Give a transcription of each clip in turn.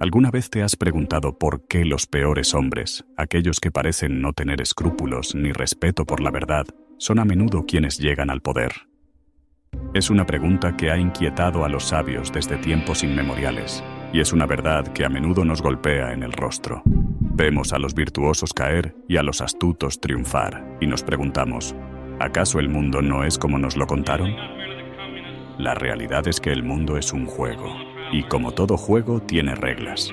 ¿Alguna vez te has preguntado por qué los peores hombres, aquellos que parecen no tener escrúpulos ni respeto por la verdad, son a menudo quienes llegan al poder? Es una pregunta que ha inquietado a los sabios desde tiempos inmemoriales, y es una verdad que a menudo nos golpea en el rostro. Vemos a los virtuosos caer y a los astutos triunfar, y nos preguntamos, ¿acaso el mundo no es como nos lo contaron? La realidad es que el mundo es un juego, y como todo juego tiene reglas.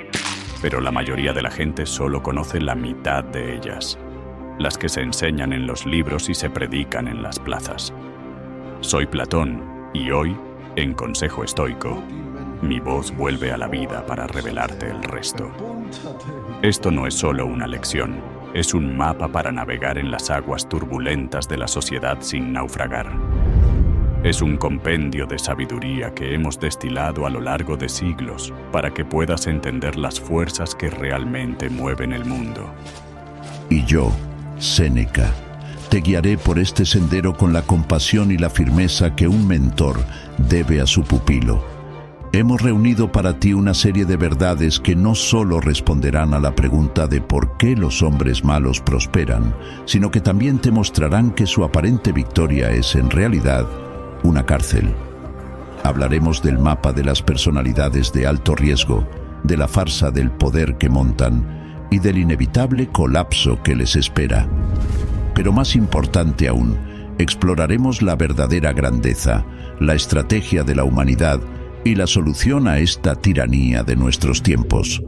Pero la mayoría de la gente solo conoce la mitad de ellas, las que se enseñan en los libros y se predican en las plazas. Soy Platón, y hoy, en Consejo Estoico, mi voz vuelve a la vida para revelarte el resto. Esto no es solo una lección, es un mapa para navegar en las aguas turbulentas de la sociedad sin naufragar. Es un compendio de sabiduría que hemos destilado a lo largo de siglos para que puedas entender las fuerzas que realmente mueven el mundo. Y yo, Séneca, te guiaré por este sendero con la compasión y la firmeza que un mentor debe a su pupilo. Hemos reunido para ti una serie de verdades que no solo responderán a la pregunta de por qué los hombres malos prosperan, sino que también te mostrarán que su aparente victoria es en realidad una cárcel. Hablaremos del mapa de las personalidades de alto riesgo, de la farsa del poder que montan y del inevitable colapso que les espera. Pero más importante aún, exploraremos la verdadera grandeza, la estrategia de la humanidad y la solución a esta tiranía de nuestros tiempos.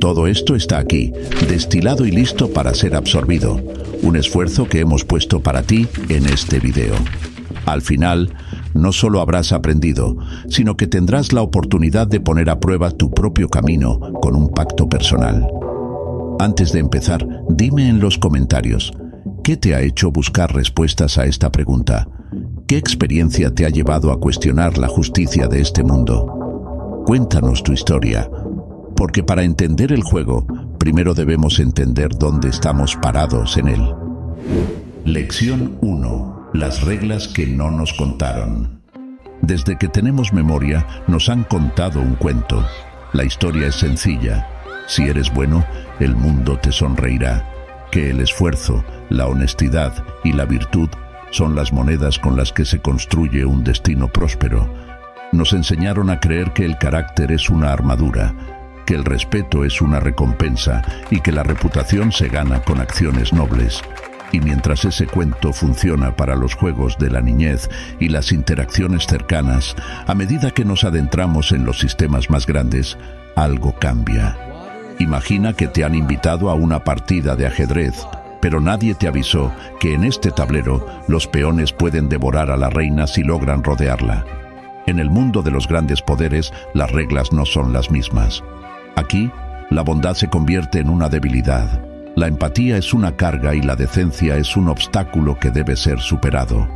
Todo esto está aquí, destilado y listo para ser absorbido. Un esfuerzo que hemos puesto para ti en este video. Al final, no solo habrás aprendido, sino que tendrás la oportunidad de poner a prueba tu propio camino con un pacto personal. Antes de empezar, dime en los comentarios, ¿qué te ha hecho buscar respuestas a esta pregunta? ¿Qué experiencia te ha llevado a cuestionar la justicia de este mundo? Cuéntanos tu historia, porque para entender el juego, primero debemos entender dónde estamos parados en él. Lección 1. Las reglas que no nos contaron. Desde que tenemos memoria, nos han contado un cuento. La historia es sencilla. Si eres bueno, el mundo te sonreirá. Que el esfuerzo, la honestidad y la virtud son las monedas con las que se construye un destino próspero. Nos enseñaron a creer que el carácter es una armadura, que el respeto es una recompensa y que la reputación se gana con acciones nobles. Y mientras ese cuento funciona para los juegos de la niñez y las interacciones cercanas, a medida que nos adentramos en los sistemas más grandes, algo cambia. Imagina que te han invitado a una partida de ajedrez, pero nadie te avisó que en este tablero los peones pueden devorar a la reina si logran rodearla. En el mundo de los grandes poderes, las reglas no son las mismas. Aquí, la bondad se convierte en una debilidad. La empatía es una carga y la decencia es un obstáculo que debe ser superado.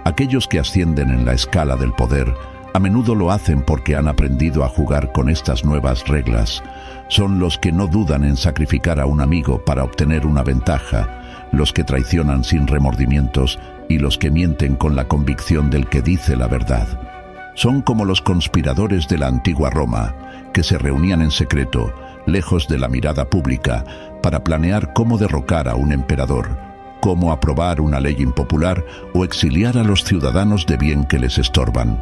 Aquellos que ascienden en la escala del poder a menudo lo hacen porque han aprendido a jugar con estas nuevas reglas. Son los que no dudan en sacrificar a un amigo para obtener una ventaja, los que traicionan sin remordimientos y los que mienten con la convicción del que dice la verdad. Son como los conspiradores de la antigua Roma, que se reunían en secreto, lejos de la mirada pública, para planear cómo derrocar a un emperador, cómo aprobar una ley impopular o exiliar a los ciudadanos de bien que les estorban.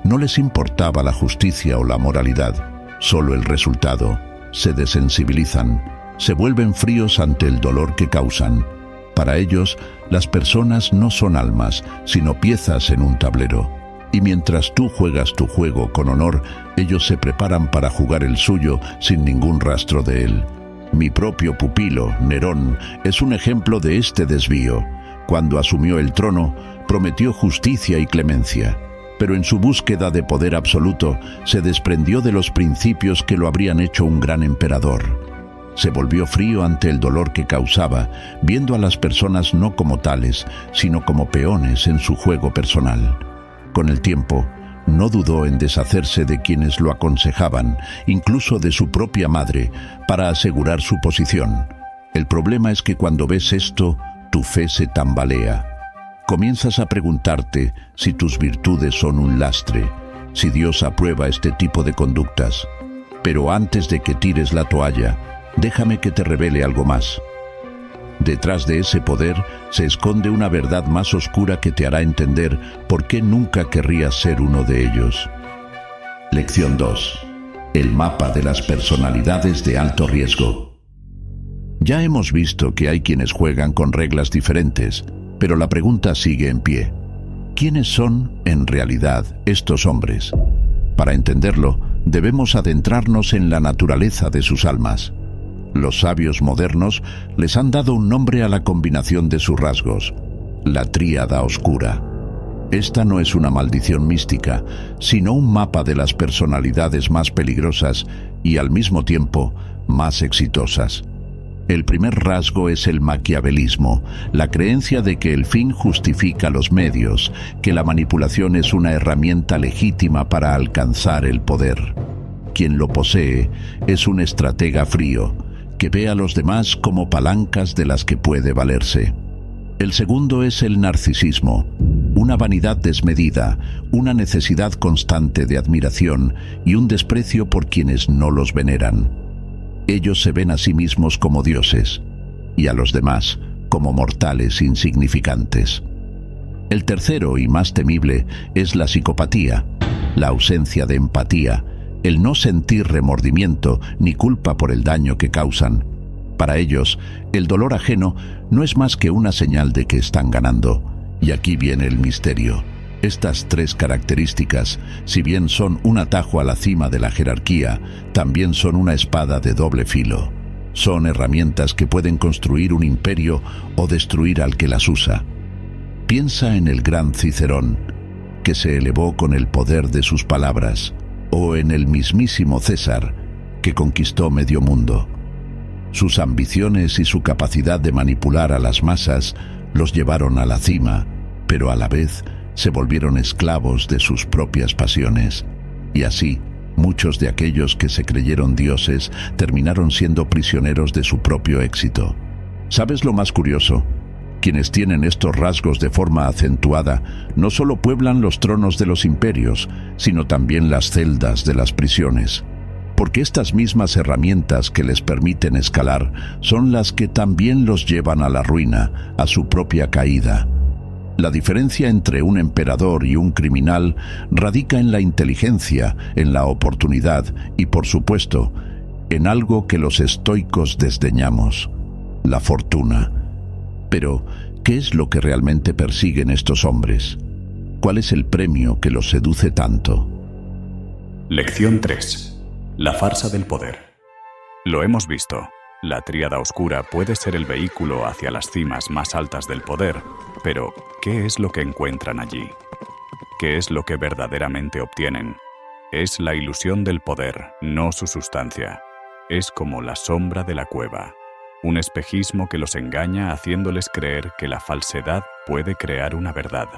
No les importaba la justicia o la moralidad, solo el resultado. Se desensibilizan, se vuelven fríos ante el dolor que causan. Para ellos, las personas no son almas, sino piezas en un tablero. Y mientras tú juegas tu juego con honor, ellos se preparan para jugar el suyo sin ningún rastro de él. Mi propio pupilo, Nerón, es un ejemplo de este desvío. Cuando asumió el trono, prometió justicia y clemencia, pero en su búsqueda de poder absoluto, se desprendió de los principios que lo habrían hecho un gran emperador. Se volvió frío ante el dolor que causaba, viendo a las personas no como tales, sino como peones en su juego personal. Con el tiempo, no dudó en deshacerse de quienes lo aconsejaban, incluso de su propia madre, para asegurar su posición. El problema es que cuando ves esto, tu fe se tambalea. Comienzas a preguntarte si tus virtudes son un lastre, si Dios aprueba este tipo de conductas. Pero antes de que tires la toalla, déjame que te revele algo más. Detrás de ese poder se esconde una verdad más oscura que te hará entender por qué nunca querrías ser uno de ellos. Lección 2. El mapa de las personalidades de alto riesgo. Ya hemos visto que hay quienes juegan con reglas diferentes, pero la pregunta sigue en pie. ¿Quiénes son, en realidad, estos hombres? Para entenderlo, debemos adentrarnos en la naturaleza de sus almas. Los sabios modernos les han dado un nombre a la combinación de sus rasgos: la tríada oscura. Esta no es una maldición mística, sino un mapa de las personalidades más peligrosas y, al mismo tiempo, más exitosas. El primer rasgo es el maquiavelismo, la creencia de que el fin justifica los medios, que la manipulación es una herramienta legítima para alcanzar el poder. Quien lo posee es un estratega frío, que ve a los demás como palancas de las que puede valerse. El segundo es el narcisismo, una vanidad desmedida, una necesidad constante de admiración y un desprecio por quienes no los veneran. Ellos se ven a sí mismos como dioses y a los demás como mortales insignificantes. El tercero y más temible es la psicopatía, la ausencia de empatía, el no sentir remordimiento ni culpa por el daño que causan. Para ellos, el dolor ajeno no es más que una señal de que están ganando. Y aquí viene el misterio. Estas tres características, si bien son un atajo a la cima de la jerarquía, también son una espada de doble filo. Son herramientas que pueden construir un imperio o destruir al que las usa. Piensa en el gran Cicerón, que se elevó con el poder de sus palabras, o en el mismísimo César, que conquistó medio mundo. Sus ambiciones y su capacidad de manipular a las masas los llevaron a la cima, pero a la vez se volvieron esclavos de sus propias pasiones. Y así, muchos de aquellos que se creyeron dioses terminaron siendo prisioneros de su propio éxito. ¿Sabes lo más curioso? Quienes tienen estos rasgos de forma acentuada no solo pueblan los tronos de los imperios, sino también las celdas de las prisiones. Porque estas mismas herramientas que les permiten escalar son las que también los llevan a la ruina, a su propia caída. La diferencia entre un emperador y un criminal radica en la inteligencia, en la oportunidad y, por supuesto, en algo que los estoicos desdeñamos: la fortuna. Pero, ¿qué es lo que realmente persiguen estos hombres? ¿Cuál es el premio que los seduce tanto? Lección 3. La farsa del poder. Lo hemos visto. La tríada oscura puede ser el vehículo hacia las cimas más altas del poder, pero ¿qué es lo que encuentran allí? ¿Qué es lo que verdaderamente obtienen? Es la ilusión del poder, no su sustancia. Es como la sombra de la cueva, un espejismo que los engaña haciéndoles creer que la falsedad puede crear una verdad.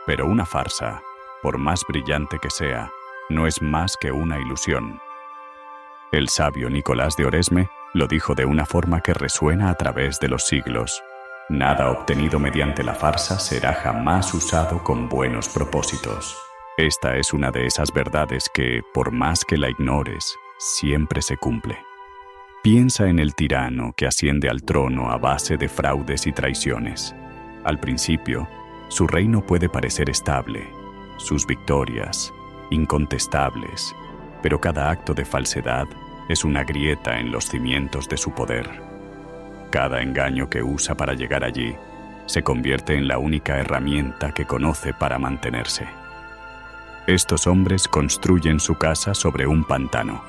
Pero una farsa, por más brillante que sea, no es más que una ilusión. El sabio Nicolás de Oresme lo dijo de una forma que resuena a través de los siglos: nada obtenido mediante la farsa será jamás usado con buenos propósitos. Esta es una de esas verdades que, por más que la ignores, siempre se cumple. Piensa en el tirano que asciende al trono a base de fraudes y traiciones. Al principio, su reino puede parecer estable, sus victorias incontestables, pero cada acto de falsedad es una grieta en los cimientos de su poder. Cada engaño que usa para llegar allí se convierte en la única herramienta que conoce para mantenerse. Estos hombres construyen su casa sobre un pantano.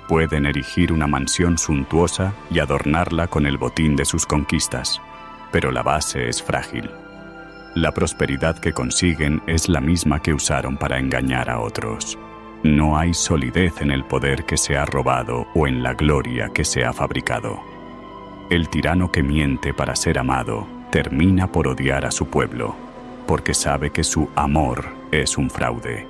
Pueden erigir una mansión suntuosa y adornarla con el botín de sus conquistas, pero la base es frágil. La prosperidad que consiguen es la misma que usaron para engañar a otros. No hay solidez en el poder que se ha robado o en la gloria que se ha fabricado. El tirano que miente para ser amado termina por odiar a su pueblo, porque sabe que su amor es un fraude.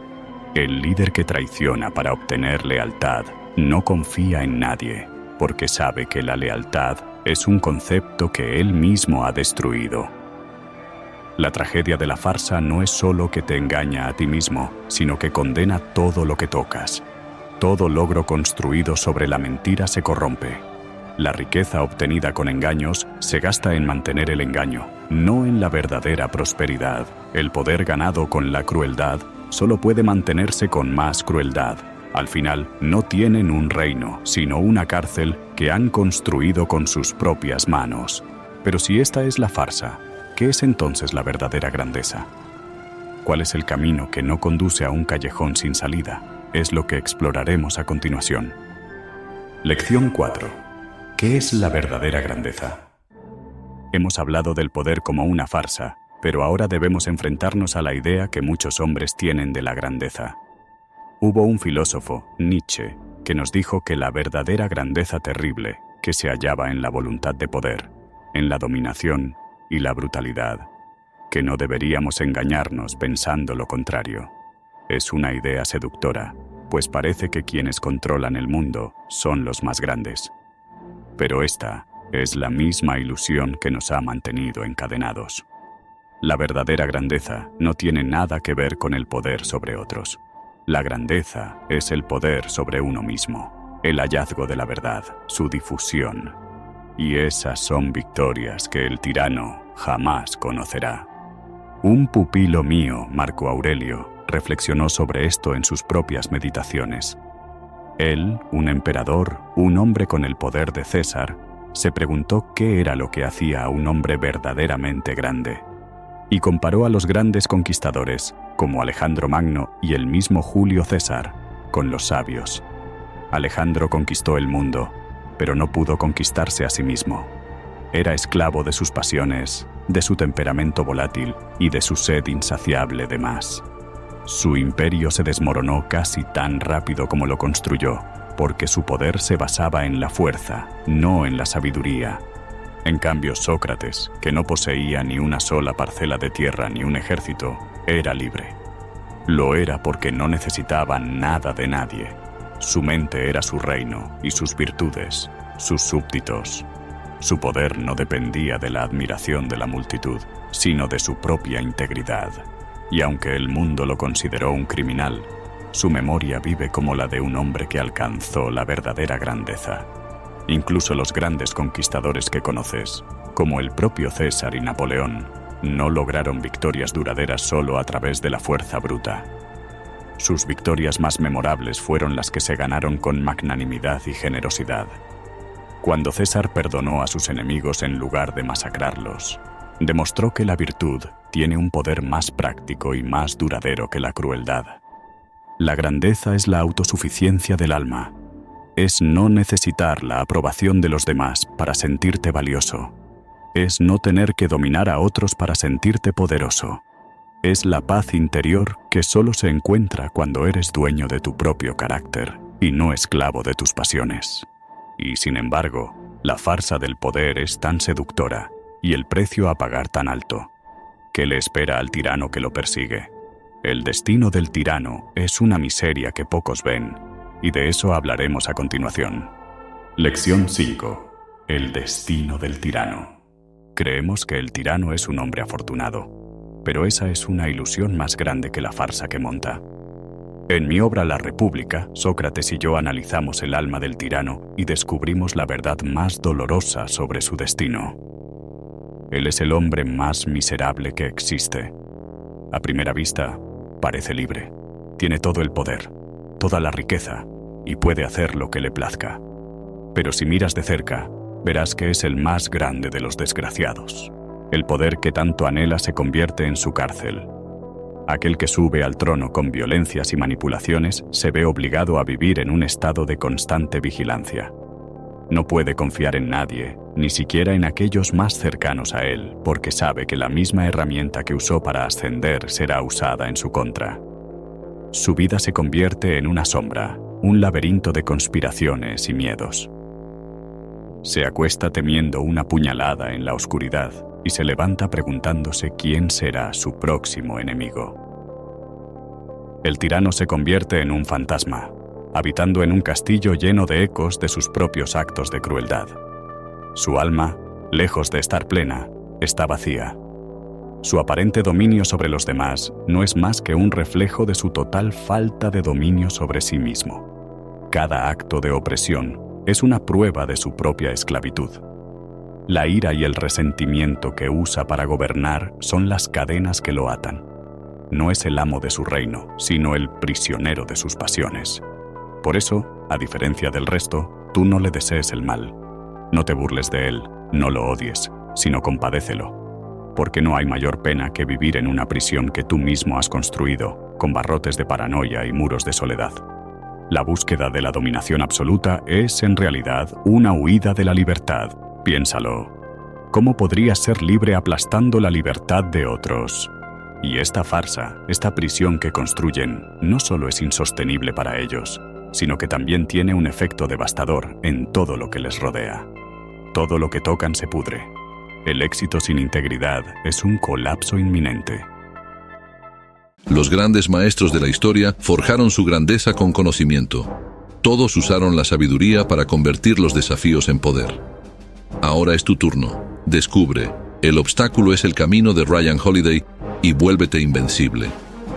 El líder que traiciona para obtener lealtad no confía en nadie, porque sabe que la lealtad es un concepto que él mismo ha destruido. La tragedia de la farsa no es solo que te engaña a ti mismo, sino que condena todo lo que tocas. Todo logro construido sobre la mentira se corrompe. La riqueza obtenida con engaños se gasta en mantener el engaño, no en la verdadera prosperidad. El poder ganado con la crueldad solo puede mantenerse con más crueldad. Al final, no tienen un reino, sino una cárcel que han construido con sus propias manos. Pero si esta es la farsa, ¿qué es entonces la verdadera grandeza? ¿Cuál es el camino que no conduce a un callejón sin salida? Es lo que exploraremos a continuación. Lección 4. ¿Qué es la verdadera grandeza? Hemos hablado del poder como una farsa, pero ahora debemos enfrentarnos a la idea que muchos hombres tienen de la grandeza. Hubo un filósofo, Nietzsche, que nos dijo que la verdadera grandeza terrible, que se hallaba en la voluntad de poder, en la dominación y la brutalidad, que no deberíamos engañarnos pensando lo contrario. Es una idea seductora, pues parece que quienes controlan el mundo son los más grandes. Pero esta es la misma ilusión que nos ha mantenido encadenados. La verdadera grandeza no tiene nada que ver con el poder sobre otros. La grandeza es el poder sobre uno mismo, el hallazgo de la verdad, su difusión. Y esas son victorias que el tirano jamás conocerá. Un pupilo mío, Marco Aurelio, reflexionó sobre esto en sus propias meditaciones. Él, un emperador, un hombre con el poder de César, se preguntó qué era lo que hacía a un hombre verdaderamente grande, y comparó a los grandes conquistadores, como Alejandro Magno y el mismo Julio César, con los sabios. Alejandro conquistó el mundo, pero no pudo conquistarse a sí mismo. Era esclavo de sus pasiones, de su temperamento volátil y de su sed insaciable de más. Su imperio se desmoronó casi tan rápido como lo construyó, porque su poder se basaba en la fuerza, no en la sabiduría. En cambio, Sócrates, que no poseía ni una sola parcela de tierra ni un ejército, era libre. Lo era porque no necesitaba nada de nadie. Su mente era su reino y sus virtudes, sus súbditos. Su poder no dependía de la admiración de la multitud, sino de su propia integridad. Y aunque el mundo lo consideró un criminal, su memoria vive como la de un hombre que alcanzó la verdadera grandeza. Incluso los grandes conquistadores que conoces, como el propio César y Napoleón, no lograron victorias duraderas solo a través de la fuerza bruta. Sus victorias más memorables fueron las que se ganaron con magnanimidad y generosidad. Cuando César perdonó a sus enemigos en lugar de masacrarlos, demostró que la virtud tiene un poder más práctico y más duradero que la crueldad. La grandeza es la autosuficiencia del alma. Es no necesitar la aprobación de los demás para sentirte valioso. Es no tener que dominar a otros para sentirte poderoso. Es la paz interior que solo se encuentra cuando eres dueño de tu propio carácter y no esclavo de tus pasiones. Y sin embargo, la farsa del poder es tan seductora y el precio a pagar tan alto. ¿Qué le espera al tirano que lo persigue? El destino del tirano es una miseria que pocos ven, y de eso hablaremos a continuación. Lección 5. El destino del tirano. Creemos que el tirano es un hombre afortunado, pero esa es una ilusión más grande que la farsa que monta. En mi obra La República, Sócrates y yo analizamos el alma del tirano y descubrimos la verdad más dolorosa sobre su destino. Él es el hombre más miserable que existe. A primera vista, parece libre. Tiene todo el poder, toda la riqueza, y puede hacer lo que le plazca. Pero si miras de cerca, verás que es el más grande de los desgraciados. El poder que tanto anhela se convierte en su cárcel. Aquel que sube al trono con violencias y manipulaciones se ve obligado a vivir en un estado de constante vigilancia. No puede confiar en nadie, ni siquiera en aquellos más cercanos a él, porque sabe que la misma herramienta que usó para ascender será usada en su contra. Su vida se convierte en una sombra, un laberinto de conspiraciones y miedos. Se acuesta temiendo una puñalada en la oscuridad y se levanta preguntándose quién será su próximo enemigo. El tirano se convierte en un fantasma, habitando en un castillo lleno de ecos de sus propios actos de crueldad. Su alma, lejos de estar plena, está vacía. Su aparente dominio sobre los demás no es más que un reflejo de su total falta de dominio sobre sí mismo. cada acto de opresión es una prueba de su propia esclavitud. La ira y el resentimiento que usa para gobernar son las cadenas que lo atan. No es el amo de su reino, sino el prisionero de sus pasiones. Por eso, a diferencia del resto, tú no le desees el mal. No te burles de él, no lo odies, sino compadécelo. Porque no hay mayor pena que vivir en una prisión que tú mismo has construido, con barrotes de paranoia y muros de soledad. La búsqueda de la dominación absoluta es, en realidad, una huida de la libertad. Piénsalo. ¿Cómo podrías ser libre aplastando la libertad de otros? Y esta farsa, esta prisión que construyen, no solo es insostenible para ellos, sino que también tiene un efecto devastador en todo lo que les rodea. Todo lo que tocan se pudre. El éxito sin integridad es un colapso inminente. Los grandes maestros de la historia forjaron su grandeza con conocimiento. Todos usaron la sabiduría para convertir los desafíos en poder. Ahora es tu turno. Descubre. El obstáculo es el camino de Ryan Holiday y vuélvete invencible.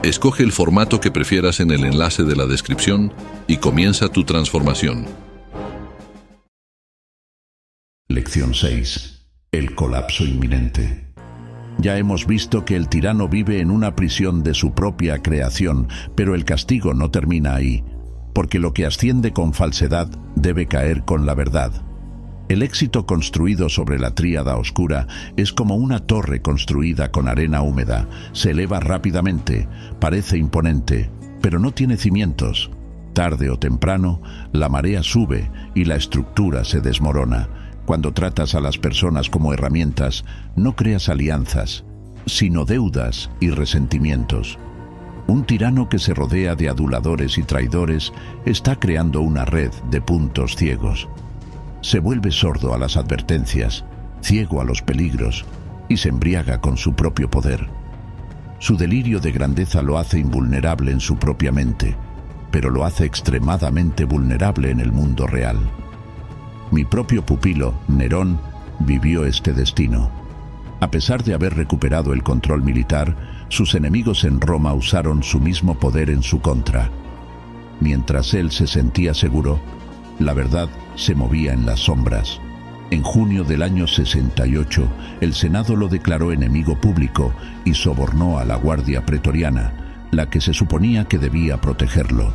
Escoge el formato que prefieras en el enlace de la descripción y comienza tu transformación. Lección 6. El colapso inminente. Ya hemos visto que el tirano vive en una prisión de su propia creación, pero el castigo no termina ahí, porque lo que asciende con falsedad debe caer con la verdad. El éxito construido sobre la tríada oscura es como una torre construida con arena húmeda. Se eleva rápidamente, parece imponente, pero no tiene cimientos. Tarde o temprano, la marea sube y la estructura se desmorona. Cuando tratas a las personas como herramientas, no creas alianzas, sino deudas y resentimientos. Un tirano que se rodea de aduladores y traidores está creando una red de puntos ciegos. Se vuelve sordo a las advertencias, ciego a los peligros y se embriaga con su propio poder. Su delirio de grandeza lo hace invulnerable en su propia mente, pero lo hace extremadamente vulnerable en el mundo real. Mi propio pupilo, Nerón, vivió este destino. A pesar de haber recuperado el control militar, sus enemigos en Roma usaron su mismo poder en su contra. Mientras él se sentía seguro, la verdad se movía en las sombras. En junio del año 68, el Senado lo declaró enemigo público y sobornó a la Guardia Pretoriana, la que se suponía que debía protegerlo.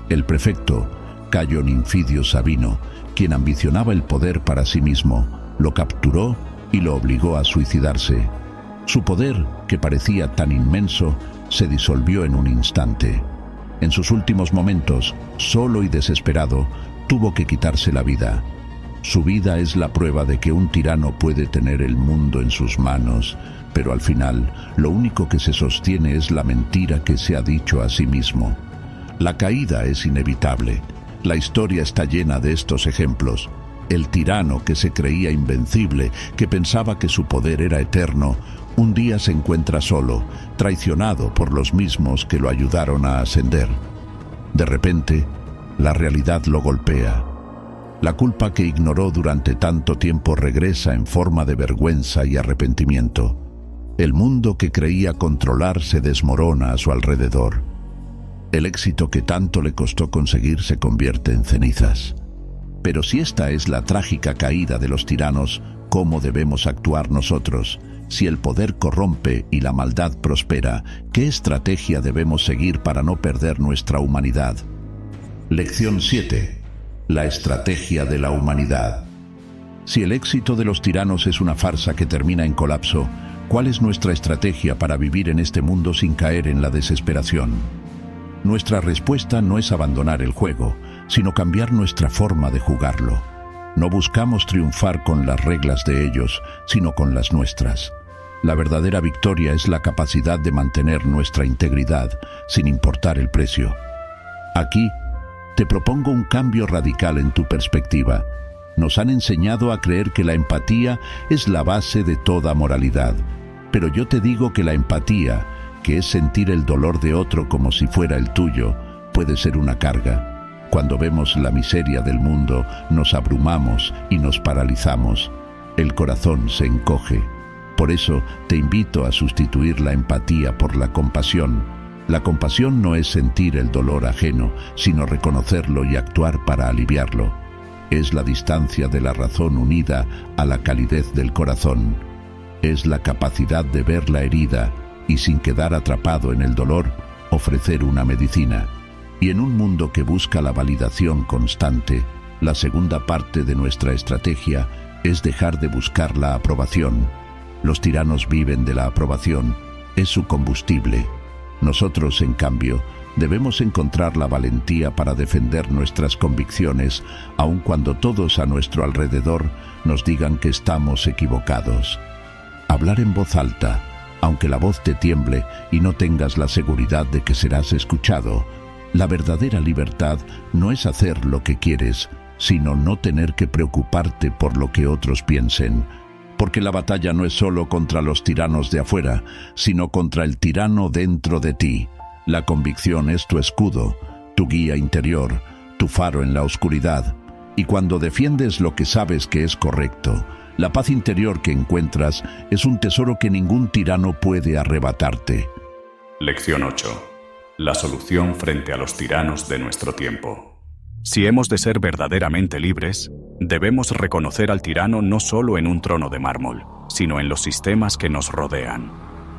El prefecto, Cayo Ninfidio Sabino, quien ambicionaba el poder para sí mismo, lo capturó y lo obligó a suicidarse. Su poder, que parecía tan inmenso, se disolvió en un instante. En sus últimos momentos, solo y desesperado, tuvo que quitarse la vida. Su vida es la prueba de que un tirano puede tener el mundo en sus manos, pero al final, lo único que se sostiene es la mentira que se ha dicho a sí mismo. La caída es inevitable. La historia está llena de estos ejemplos. El tirano que se creía invencible, que pensaba que su poder era eterno, un día se encuentra solo, traicionado por los mismos que lo ayudaron a ascender. De repente, la realidad lo golpea. La culpa que ignoró durante tanto tiempo regresa en forma de vergüenza y arrepentimiento. El mundo que creía controlar se desmorona a su alrededor. El éxito que tanto le costó conseguir se convierte en cenizas. Pero si esta es la trágica caída de los tiranos, ¿cómo debemos actuar nosotros? Si el poder corrompe y la maldad prospera, ¿qué estrategia debemos seguir para no perder nuestra humanidad? Lección 7. La estrategia de la humanidad. Si el éxito de los tiranos es una farsa que termina en colapso, ¿cuál es nuestra estrategia para vivir en este mundo sin caer en la desesperación? Nuestra respuesta no es abandonar el juego, sino cambiar nuestra forma de jugarlo. No buscamos triunfar con las reglas de ellos, sino con las nuestras. La verdadera victoria es la capacidad de mantener nuestra integridad, sin importar el precio. Aquí, te propongo un cambio radical en tu perspectiva. Nos han enseñado a creer que la empatía es la base de toda moralidad, pero yo te digo que la empatía, que es sentir el dolor de otro como si fuera el tuyo, puede ser una carga. Cuando vemos la miseria del mundo, nos abrumamos y nos paralizamos. El corazón se encoge. Por eso te invito a sustituir la empatía por la compasión. La compasión no es sentir el dolor ajeno, sino reconocerlo y actuar para aliviarlo. Es la distancia de la razón unida a la calidez del corazón. Es la capacidad de ver la herida y, sin quedar atrapado en el dolor, ofrecer una medicina. Y en un mundo que busca la validación constante, la segunda parte de nuestra estrategia es dejar de buscar la aprobación. Los tiranos viven de la aprobación, es su combustible. Nosotros, en cambio, debemos encontrar la valentía para defender nuestras convicciones, aun cuando todos a nuestro alrededor nos digan que estamos equivocados. Hablar en voz alta, aunque la voz te tiemble y no tengas la seguridad de que serás escuchado. La verdadera libertad no es hacer lo que quieres, sino no tener que preocuparte por lo que otros piensen. Porque la batalla no es solo contra los tiranos de afuera, sino contra el tirano dentro de ti. La convicción es tu escudo, tu guía interior, tu faro en la oscuridad. Y cuando defiendes lo que sabes que es correcto, la paz interior que encuentras es un tesoro que ningún tirano puede arrebatarte. Lección 8. La solución frente a los tiranos de nuestro tiempo. Si hemos de ser verdaderamente libres, debemos reconocer al tirano no solo en un trono de mármol, sino en los sistemas que nos rodean.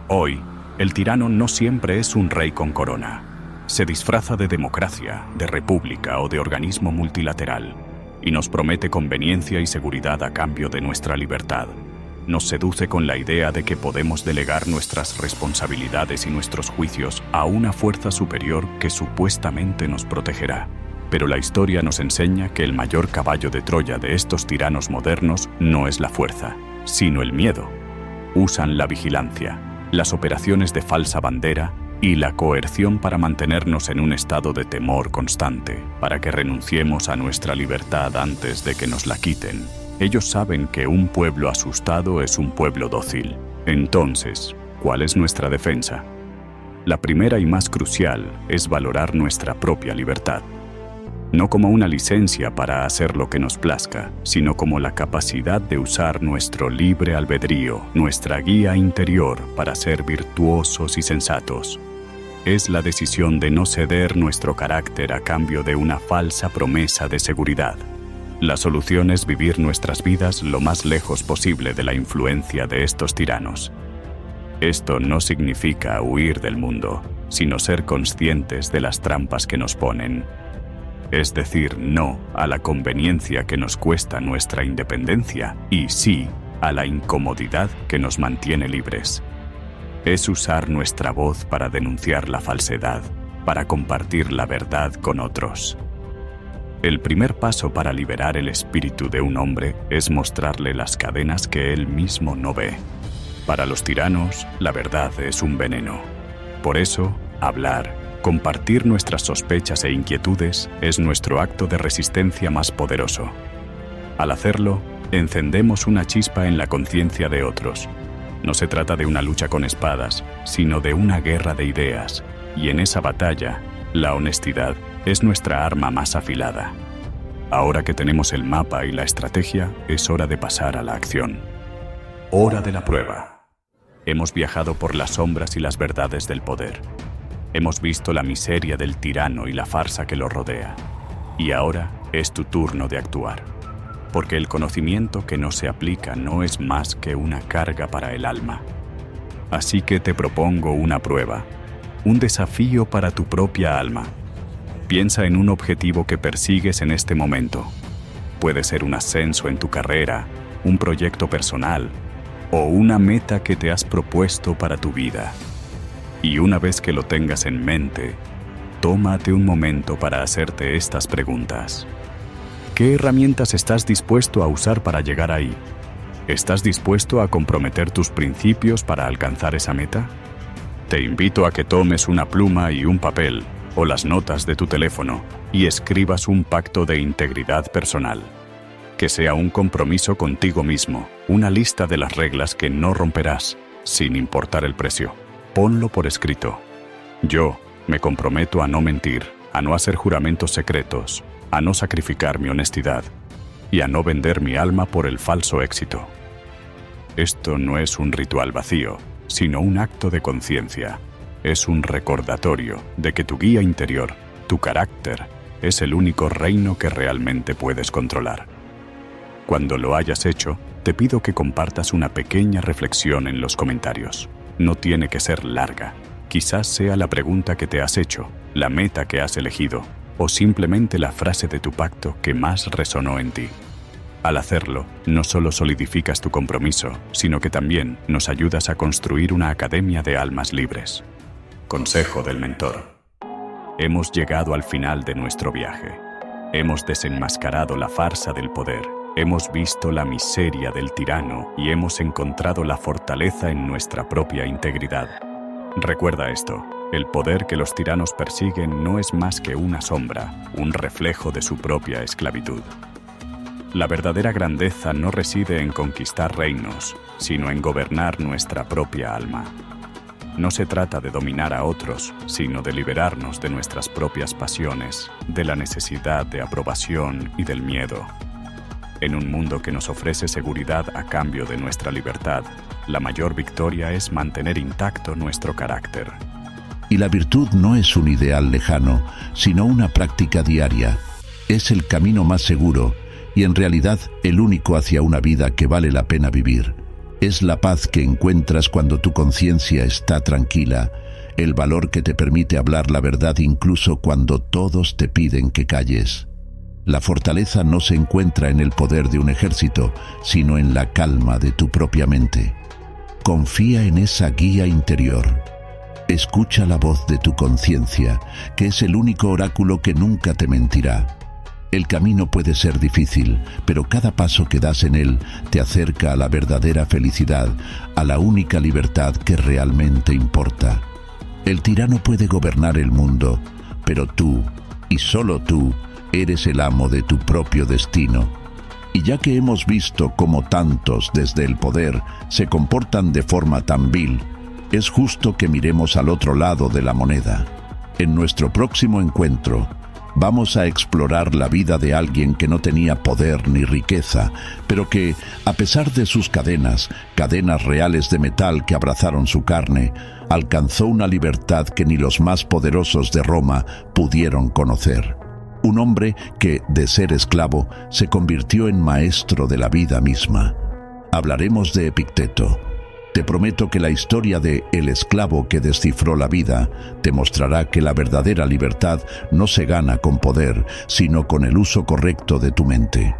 Hoy, el tirano no siempre es un rey con corona. Se disfraza de democracia, de república o de organismo multilateral, y nos promete conveniencia y seguridad a cambio de nuestra libertad. Nos seduce con la idea de que podemos delegar nuestras responsabilidades y nuestros juicios a una fuerza superior que supuestamente nos protegerá. Pero la historia nos enseña que el mayor caballo de Troya de estos tiranos modernos no es la fuerza, sino el miedo. Usan la vigilancia, las operaciones de falsa bandera y la coerción para mantenernos en un estado de temor constante, para que renunciemos a nuestra libertad antes de que nos la quiten. Ellos saben que un pueblo asustado es un pueblo dócil. Entonces, ¿cuál es nuestra defensa? La primera y más crucial es valorar nuestra propia libertad. No como una licencia para hacer lo que nos plazca, sino como la capacidad de usar nuestro libre albedrío, nuestra guía interior para ser virtuosos y sensatos. Es la decisión de no ceder nuestro carácter a cambio de una falsa promesa de seguridad. La solución es vivir nuestras vidas lo más lejos posible de la influencia de estos tiranos. Esto no significa huir del mundo, sino ser conscientes de las trampas que nos ponen. Es decir, no a la conveniencia que nos cuesta nuestra independencia y sí a la incomodidad que nos mantiene libres. Es usar nuestra voz para denunciar la falsedad, para compartir la verdad con otros. El primer paso para liberar el espíritu de un hombre es mostrarle las cadenas que él mismo no ve. Para los tiranos, la verdad es un veneno. Por eso, hablar, compartir nuestras sospechas e inquietudes es nuestro acto de resistencia más poderoso. Al hacerlo, encendemos una chispa en la conciencia de otros. No se trata de una lucha con espadas, sino de una guerra de ideas, y en esa batalla, la honestidad es nuestra arma más afilada. Ahora que tenemos el mapa y la estrategia, es hora de pasar a la acción. Hora de la prueba. Hemos viajado por las sombras y las verdades del poder. Hemos visto la miseria del tirano y la farsa que lo rodea. Y ahora es tu turno de actuar. Porque el conocimiento que no se aplica no es más que una carga para el alma. Así que te propongo una prueba, un desafío para tu propia alma. Piensa en un objetivo que persigues en este momento. Puede ser un ascenso en tu carrera, un proyecto personal o una meta que te has propuesto para tu vida. Y una vez que lo tengas en mente, tómate un momento para hacerte estas preguntas. ¿Qué herramientas estás dispuesto a usar para llegar ahí? ¿Estás dispuesto a comprometer tus principios para alcanzar esa meta? Te invito a que tomes una pluma y un papel, o las notas de tu teléfono, y escribas un pacto de integridad personal. Que sea un compromiso contigo mismo, una lista de las reglas que no romperás, sin importar el precio. Ponlo por escrito. Yo me comprometo a no mentir, a no hacer juramentos secretos, a no sacrificar mi honestidad y a no vender mi alma por el falso éxito. Esto no es un ritual vacío, sino un acto de conciencia. es un recordatorio de que tu guía interior, tu carácter, es el único reino que realmente puedes controlar. Cuando lo hayas hecho, te pido que compartas una pequeña reflexión en los comentarios. No tiene que ser larga. Quizás sea la pregunta que te has hecho, la meta que has elegido, o simplemente la frase de tu pacto que más resonó en ti. Al hacerlo, no solo solidificas tu compromiso, sino que también nos ayudas a construir una academia de almas libres. Consejo del mentor. Hemos llegado al final de nuestro viaje. Hemos desenmascarado la farsa del poder. Hemos visto la miseria del tirano y hemos encontrado la fortaleza en nuestra propia integridad. Recuerda esto, el poder que los tiranos persiguen no es más que una sombra, un reflejo de su propia esclavitud. La verdadera grandeza no reside en conquistar reinos, sino en gobernar nuestra propia alma. No se trata de dominar a otros, sino de liberarnos de nuestras propias pasiones, de la necesidad de aprobación y del miedo. En un mundo que nos ofrece seguridad a cambio de nuestra libertad, la mayor victoria es mantener intacto nuestro carácter. Y la virtud no es un ideal lejano, sino una práctica diaria. Es el camino más seguro y en realidad el único hacia una vida que vale la pena vivir. Es la paz que encuentras cuando tu conciencia está tranquila, el valor que te permite hablar la verdad incluso cuando todos te piden que calles. La fortaleza no se encuentra en el poder de un ejército, sino en la calma de tu propia mente. Confía en esa guía interior. Escucha la voz de tu conciencia, que es el único oráculo que nunca te mentirá. El camino puede ser difícil, pero cada paso que das en él te acerca a la verdadera felicidad, a la única libertad que realmente importa. El tirano puede gobernar el mundo, pero tú, y solo tú, eres el amo de tu propio destino. Y ya que hemos visto cómo tantos desde el poder se comportan de forma tan vil, es justo que miremos al otro lado de la moneda. En nuestro próximo encuentro, vamos a explorar la vida de alguien que no tenía poder ni riqueza, pero que, a pesar de sus cadenas reales de metal que abrazaron su carne, alcanzó una libertad que ni los más poderosos de Roma pudieron conocer. Un hombre que, de ser esclavo, se convirtió en maestro de la vida misma. Hablaremos de Epicteto. Te prometo que la historia de El esclavo que descifró la vida te mostrará que la verdadera libertad no se gana con poder, sino con el uso correcto de tu mente.